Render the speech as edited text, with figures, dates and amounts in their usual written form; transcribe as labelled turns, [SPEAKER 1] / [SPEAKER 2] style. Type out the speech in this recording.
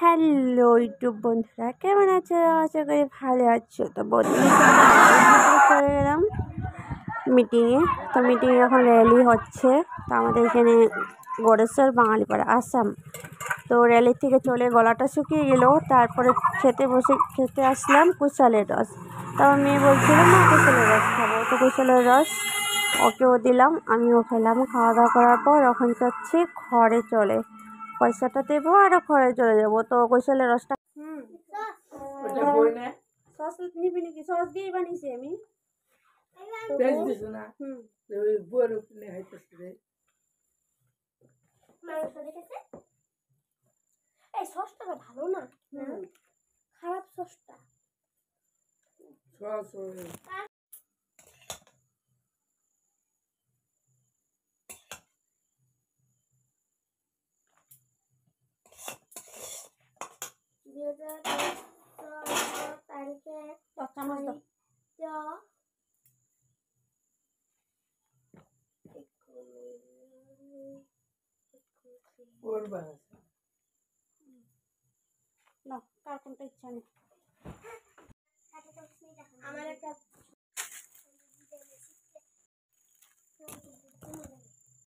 [SPEAKER 1] Hello YouTube বন্ধুরা, কেমন আছো? আশা করি ভালো আছো। তো বন্ধুরা চলে গেলাম মিটিংয়ে। তো মিটিংয়ে এখন র্যালি হচ্ছে। তো আমাদের এখানে গড়েশ্বর বাঙালিপাড়া আসাম। তো র্যালির থেকে চলে গলাটা শুকিয়ে গেল। তারপরে খেতে আসলাম কুশালের রস। তো আমার মেয়ে বলছিল না কুশালের রস খাবো, তো কুশালের রস ওকেও দিলাম, আমিও খেলাম। খাওয়া দাওয়া করার পর এখন যাচ্ছি ঘরে, চলে পয়সাটা দেবো আর ঘরে চলে যাবো। তো কৈশলের রসটা সস নিবি নাকি? সস দিয়ে বানিয়েছি আমি। এই সসটা ভালো না, খারাপ সসটা। তারিখে না, কার কোনটা ইচ্ছা নেই।